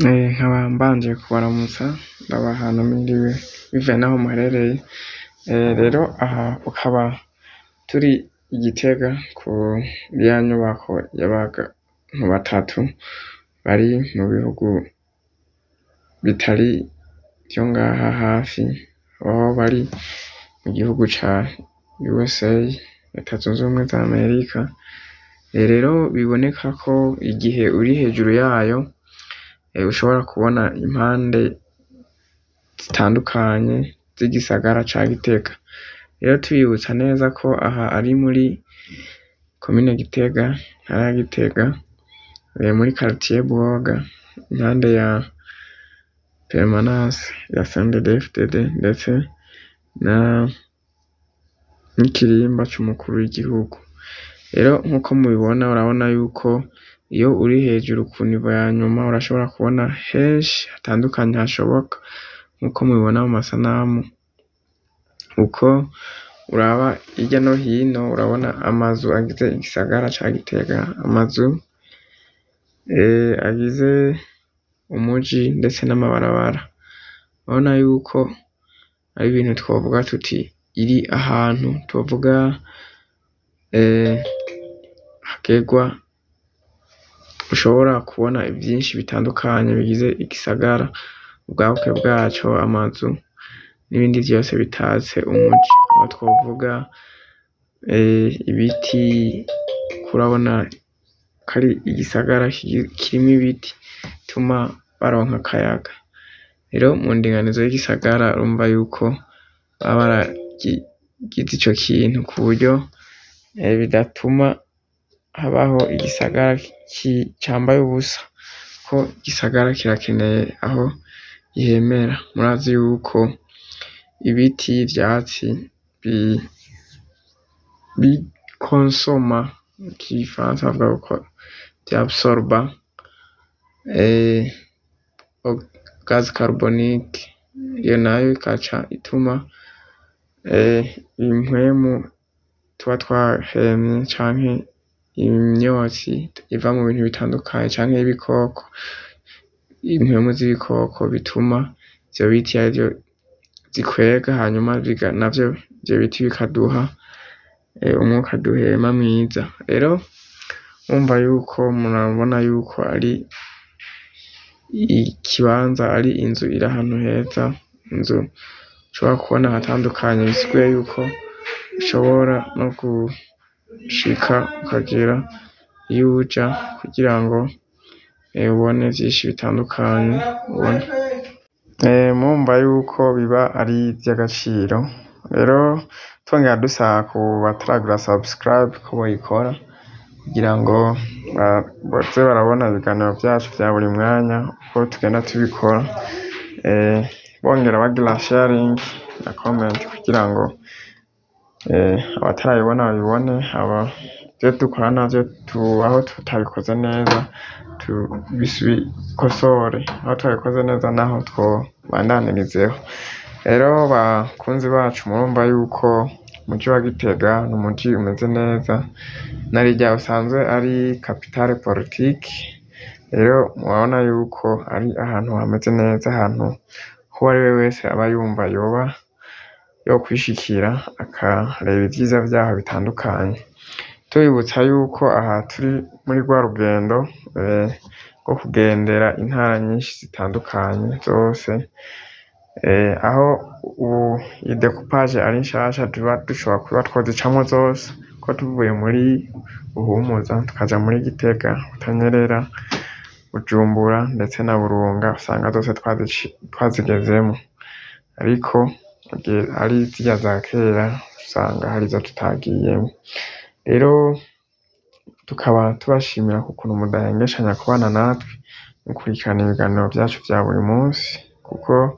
Nkaba mbanje kubaramutsa ndabaha ahantu mwiriwe bivanye naho muherereye, rero aha ukaba turi i Gitega kuri ya nyubako y'abantu batatu bari mu bihugu bitari vyo ngaha hafi, aho bari mu gihugu ca USA, Leta zunze ubumwe za Amerika. Rero biboneka ko igihe uri hejuru yayo ushobora kubona impande zitandukanye z'igisagara ca Gitega. Rero tubibutsa neza ko aha ari muri komine Gitega, intara ya Gitega, muri quartier Buhoga, impande ya permanence ya CNDD-FDD ndetse n'ikirimba c'umukuru w'igihugu. Rero nkuko mubibona urabona yuko iyo uri hejuru ku nivo ya nyuma urashobora kubona henshi hatandukanye hashoboka, nkuko mubibona mu masanamu. Uko uraba hirya no hino urabona amazu agize igisagara ca Gitega, amazu agize umuji ndetse n'amabarabara. Urabona yuko ari ibintu twovuga tuti iri ahantu twovuga hagerwa, ushobora kubona vyinshi bitandukanye bigize igisagara, ubwaguke bwaco, amazu n'ibindi vyose bitatse umuji. Aho twovuga ibiti, urabona ko ari igisagara kirimwo ibiti bituma baronka akayaga. Rero mu ndinganizo y'igisagara urumva yuko baba baragize ico kintu ku buryo bidatuma habaho igisagara cambaye ubusa, ko igisagara kirakeneye aho gihemera. Murazi yuko ibiti, ivyatsi bikonsoma, mu gifaransa bavuga ko vyabsorba gaz carbonique, iyo nayo ikaca ituma impwemu tuba twahemye canke imyotsi iva mu bintu bitandukanye canke y'ibikoko, impwemu z'ibikoko bituma ivyo biti arivyo zikwega, hanyuma navyo ivyo biti bikaduha umwuka duhema mwiza. Rero urumva yuko murabona yuko ari ikibanza, ari inzu iri ahantu heza, inzu ushobora kubona ahatandukanye, bisiguye yuko ushobora no gushika ukagera iyo uja kugira ngo ubone vyinshi bitandukanye. Murumva yuko biba ari ivy'agaciro. Rero twongera dusaba ku bataragira subscribe ko boyikora kugira ngo baze barabona ibiganiro vyacu vya buri mwanya uko tugenda tubikora, bongera bagira sharing na comment kugira ngo abatarabibona babibone, ivyo dukora navyo aho tutabikoze neza tubikosore, aho twabikoze neza naho twobandanirizeho. Rero bakunzi bacu murumva yuko umuji wa Gitega ni umuji umeze neza, narirya usanzwe ari capitale politique. Rero murabona yuko ari ahantu hameze neza, ahantu uwariwe wese aba yumva yoba yokwishikira akareba ivyiza vyaho bitandukanye. Tubibutsa yuko aha turi muri rwa rugendo rwo kugendera intara nyinshi zitandukanye zose, aho ubu iyi decoupage ari nshasha dushobora kuba twozicamwo zose, ko tuvuye muri Buhumuza tukaja muri Gitega, Butanyerera, Bujumbura ndetse na Burunga, usanga zose twazigezemwo. Ariko ari zirya za kera usanga hari izo tutagiyemwo. Rero tukaba tubashimira ku kuntu mudahengeshanya kubana natwe mukurikirana ibiganiro vyacu vya buri munsi, kuko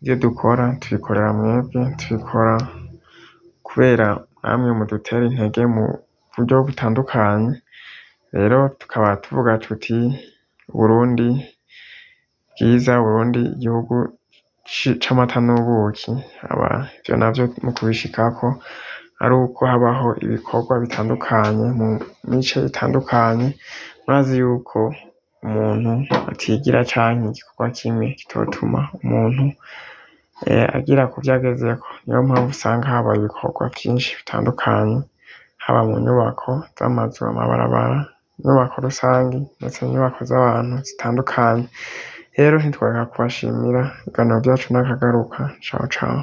ivyo dukora tubikorera mwebwe, tubikora kubera namwe mudutera intege mu buryo butandukanye. Rero tukaba tuvuga tuti Burundi bwiza, Burundi igihugu c'amata n'ubuki. Ivyo navyo mu kubishikako ari uko habaho ibikorwa bitandukanye mu mice itandukanye. Murazi yuko umuntu atigira canke igikorwa kimwe kitotuma umuntu agera kuvyo agezeko. Niyo mpamvu usanga habaye ibikorwa vyinshi bitandukanye, haba mu nyubako z'amazu, amabarabara, inyubako rusangi ndetse n'inyubako z'abantu zitandukanye. Rero ntitworeka kubashimira, ibiganiro vyacu nakagaruka. Ciao ciao.